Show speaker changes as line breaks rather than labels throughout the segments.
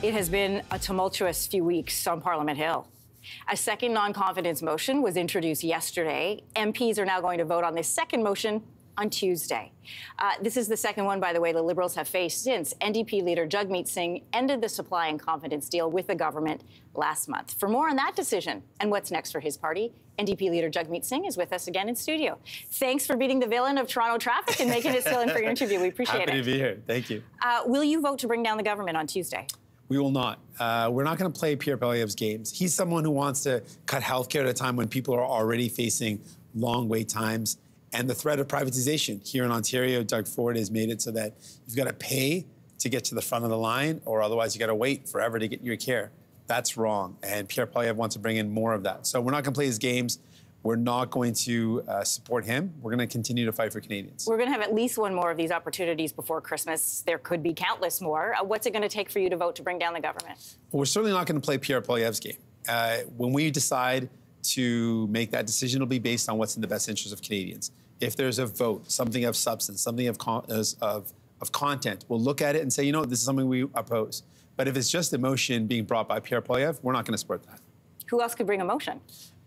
It has been a tumultuous few weeks on Parliament Hill. A second non-confidence motion was introduced yesterday. MPs are now going to vote on this second motion on Tuesday. This is the second one, by the way, the Liberals have faced since NDP Leader Jagmeet Singh ended the supply and confidence deal with the government last month. For more on that decision and what's next for his party, NDP Leader Jagmeet Singh is with us again in studio. Thanks for beating the villain of Toronto traffic and making it still in for your interview. We appreciate it.
Happy to be here. Thank you.
Will you vote to bring down the government on Tuesday?
We will not. We're not going to play Pierre Poilievre's games. He's someone who wants to cut healthcare at a time when people are already facing long wait times and the threat of privatization. Here in Ontario, Doug Ford has made it so that you've got to pay to get to the front of the line, or otherwise you got to wait forever to get your care. That's wrong, and Pierre Poilievre wants to bring in more of that. So we're not going to play his games. We're not going to support him. We're going to continue to fight for Canadians. We're
going to have at least one more of these opportunities before Christmas. There could be countless more. What's it going to take for you to vote to bring down the government?
Well, we're certainly not going to play Pierre Poilievre's game. When we decide to make that decision, it'll be based on what's in the best interest of Canadians. If there's a vote, something of substance, something of content, we'll look at it and say, you know, this is something we oppose. But if it's just a motion being brought by Pierre Poilievre, we're not going to support that.
Who else could bring a motion?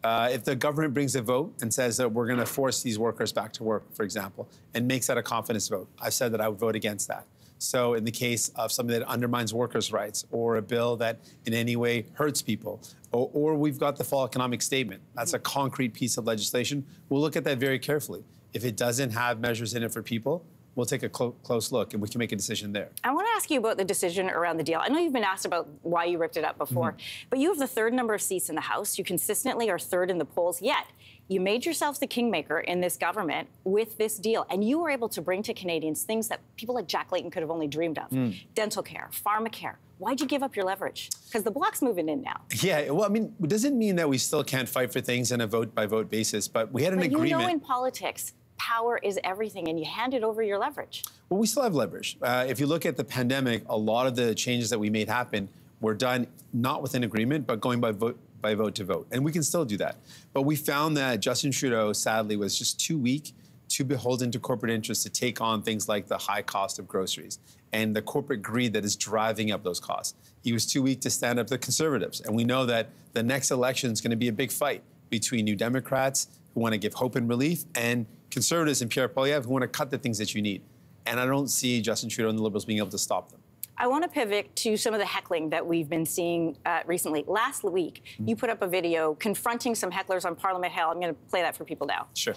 If the government brings a vote and says that we're going to force these workers back to work, for example, and makes that a confidence vote, I've said that I would vote against that. So in the case of something that undermines workers' rights, or a bill that in any way hurts people, or we've got the fall economic statement, that's a concrete piece of legislation, we'll look at that very carefully. If it doesn't have measures in it for people, we'll take a close look and we can make a decision there.
I want to ask you about the decision around the deal. I know you've been asked about why you ripped it up before, but you have the third number of seats in the House. You consistently are third in the polls, yet you made yourselves the kingmaker in this government with this deal, and you were able to bring to Canadians things that people like Jack Layton could have only dreamed of. Dental care, pharmacare. Why'd you give up your leverage? Because the Bloc's moving in now.
Yeah, well, I mean, it doesn't mean that we still can't fight for things on a vote-by-vote basis, but we had an agreement.
You know, in politics, power is everything, and you handed over your leverage.
Well, we still have leverage. If you look at the pandemic, a lot of the changes that we made happen were done not with an agreement, but going by vote to vote. And we can still do that. But we found that Justin Trudeau, sadly, was just too weak, too beholden to corporate interests to take on things like the high cost of groceries and the corporate greed that is driving up those costs. He was too weak to stand up to the Conservatives. And we know that the next election is going to be a big fight between New Democrats who want to give hope and relief and Conservatives and Pierre Poilievre who want to cut the things that you need. And I don't see Justin Trudeau and the Liberals being able to stop them.
I want to pivot to some of the heckling that we've been seeing recently. Last week, you put up a video confronting some hecklers on Parliament Hill. I'm going to play that for people now.
Sure.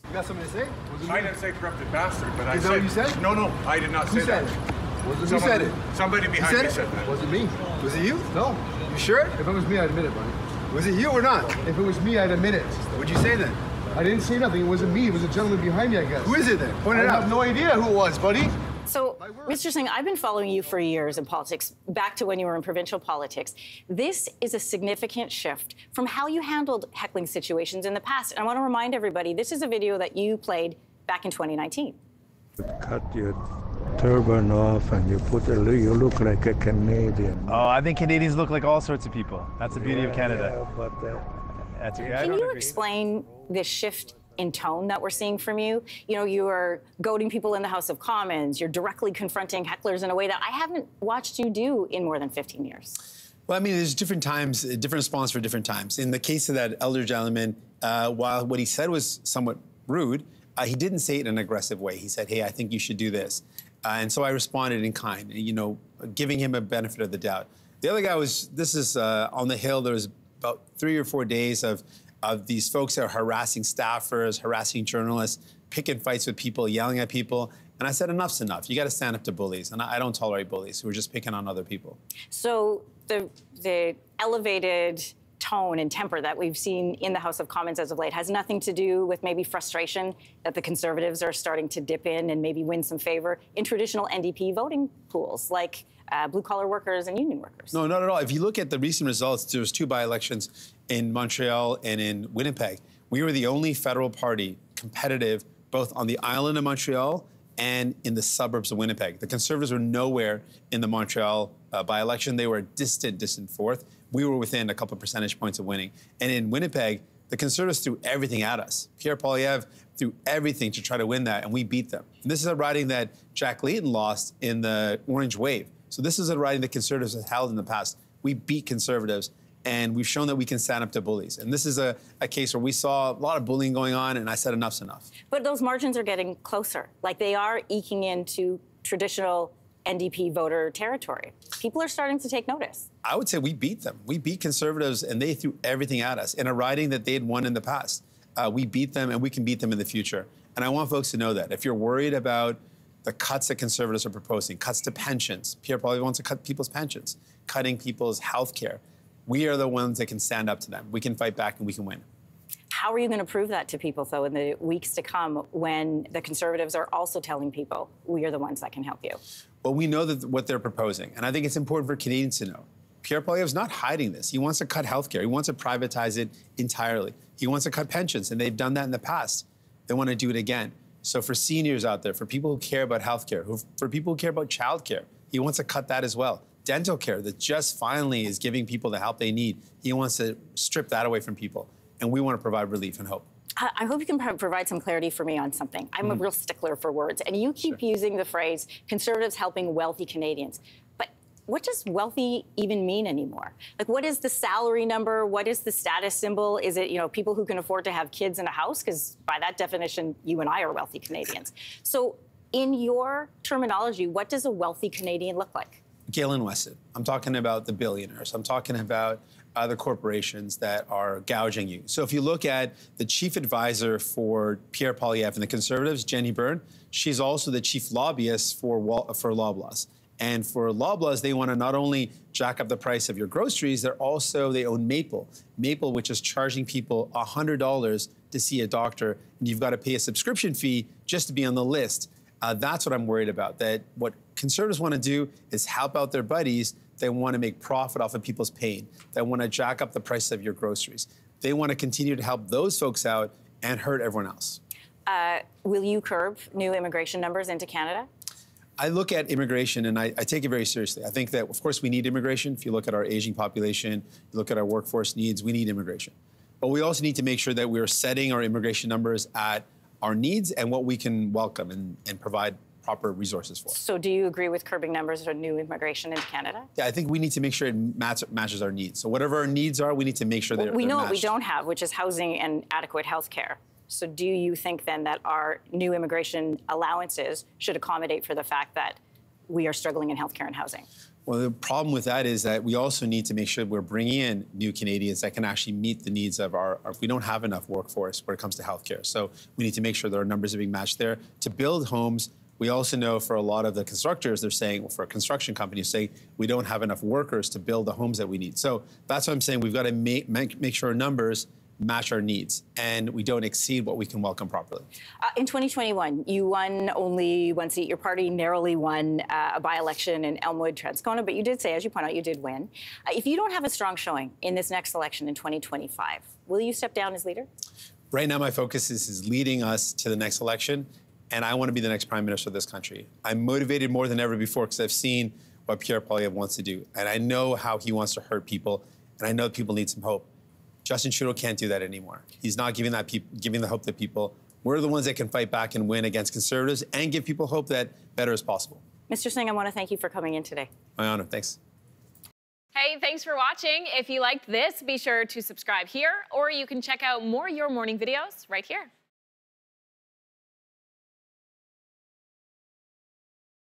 You got something to say?
I didn't say corrupted bastard, but I said...
Is that what you said?
No, I did not say that.
Who said it?
Somebody behind me said that.
Was it me? Was it you? No. You sure? If it was me, I'd admit it, buddy. Was it you or not? If it was me, I'd admit it. What'd you say then? I didn't say nothing. It wasn't me. It was a gentleman behind me, I guess. Who is it then? Point it out. I have no idea who it was, buddy.
So, Mr. Singh, I've been following you for years in politics, back to when you were in provincial politics. This is a significant shift from how you handled heckling situations in the past. And I want to remind everybody, this is a video that you played back in 2019.
Cut your turban off and you look like a Canadian.
Oh, I think Canadians look like all sorts of people. That's the beauty of Canada.
Yeah, but
That's okay.
Can you explain this shift in tone that we're seeing from you? You know, you are goading people in the House of Commons. You're directly confronting hecklers in a way that I haven't watched you do in more than 15 years.
Well, I mean, there's different times, different response for different times. In the case of that elder gentleman, while what he said was somewhat rude, he didn't say it in an aggressive way. He said, hey, I think you should do this. And so I responded in kind, you know, giving him a benefit of the doubt. The other guy was, this is on the Hill, there was about 3 or 4 days of these folks that are harassing staffers, harassing journalists, picking fights with people, yelling at people. And I said, enough's enough. You got to stand up to bullies. And I don't tolerate bullies who are just picking on other people.
So the elevated tone and temper that we've seen in the House of Commons as of late has nothing to do with maybe frustration that the Conservatives are starting to dip in and maybe win some favor in traditional NDP voting pools, like blue-collar workers and union workers.
No, not at all. If you look at the recent results, there was 2 by-elections in Montreal and in Winnipeg. We were the only federal party competitive both on the island of Montreal and in the suburbs of Winnipeg. The Conservatives were nowhere in the Montreal by-election. They were a distant fourth. We were within a couple of percentage points of winning. And in Winnipeg, the Conservatives threw everything at us. Pierre Poilievre threw everything to try to win that, and we beat them. And this is a riding that Jack Layton lost in the Orange Wave. So this is a riding that Conservatives have held in the past. We beat Conservatives, and we've shown that we can stand up to bullies. And this is a case where we saw a lot of bullying going on, and I said enough's enough.
But those margins are getting closer. Like, they are eking into traditional NDP voter territory. People are starting to take notice.
I would say we beat them. We beat Conservatives, and they threw everything at us in a riding that they had won in the past. We beat them, and we can beat them in the future. And I want folks to know that. If you're worried about the cuts that Conservatives are proposing, cuts to pensions, Pierre probably wants to cut people's pensions, cutting people's health care, we are the ones that can stand up to them. We can fight back, and we can win.
How are you going to prove that to people, though, in the weeks to come when the Conservatives are also telling people we are the ones that can help you?
Well, we know that what they're proposing, and I think it's important for Canadians to know. Pierre Poilievre's not hiding this. He wants to cut health care. He wants to privatize it entirely. He wants to cut pensions, and they've done that in the past. They want to do it again. So for seniors out there, for people who care about health care, for people who care about child care, he wants to cut that as well. Dental care that just finally is giving people the help they need, he wants to strip that away from people. And we want to provide relief and hope.
I hope you can provide some clarity for me on something. I'm a real stickler for words, and you keep using the phrase Conservatives helping wealthy Canadians. But what does wealthy even mean anymore? Like, what is the salary number? What is the status symbol? Is it, people who can afford to have kids in a house? Because by that definition, you and I are wealthy Canadians. So in your terminology, what does a wealthy Canadian look like?
Galen Weston. I'm talking about the billionaires. I'm talking about the corporations that are gouging you. So if you look at the chief advisor for Pierre Poilievre and the Conservatives, Jenny Byrne, she's also the chief lobbyist for Loblaws. And for Loblaws, they want to not only jack up the price of your groceries, they own Maple. Maple, which is charging people $100 to see a doctor, and you've got to pay a subscription fee just to be on the list. That's what I'm worried about, that what Conservatives want to do is help out their buddies. They want to make profit off of people's pain. They want to jack up the price of your groceries. They want to continue to help those folks out and hurt everyone else.
Will you curb new immigration numbers into Canada?
I look at immigration and I take it very seriously. I think that, of course, we need immigration. If you look at our aging population, you look at our workforce needs, we need immigration. But we also need to make sure that we are setting our immigration numbers at our needs and what we can welcome and provide proper resources for.
So do you agree with curbing numbers or new immigration into Canada?
Yeah, I think we need to make sure it matches our needs. So whatever our needs are, we need to make sure that
we know
matched.
what we don't have, which is housing and adequate health care. So do you think then that our new immigration allowances should accommodate for the fact that we are struggling in health care and housing?
Well, the problem with that is that we also need to make sure we're bringing in new Canadians that can actually meet the needs of we don't have enough workforce when it comes to healthcare. So we need to make sure that our numbers are being matched there. To build homes, we also know for a lot of the constructors, they're saying, for construction companies, say we don't have enough workers to build the homes that we need. So that's what I'm saying. We've got to make sure our numbers match our needs and we don't exceed what we can welcome properly.
In 2021, you won only one seat. Your party narrowly won a by-election in Elmwood, Transcona, but you did say, as you point out, you did win. If you don't have a strong showing in this next election in 2025, will you step down as leader?
Right now, my focus is leading us to the next election, and I want to be the next prime minister of this country. I'm motivated more than ever before because I've seen what Pierre Poilievre wants to do, and I know how he wants to hurt people, and I know people need some hope. Justin Trudeau can't do that anymore. He's not giving the hope to people. We're the ones that can fight back and win against Conservatives and give people hope that better is possible.
Mr. Singh, I want to thank you for coming in today.
My honor. Thanks.
Hey, thanks for watching. If you liked this, be sure to subscribe here, or you can check out more Your Morning videos right here.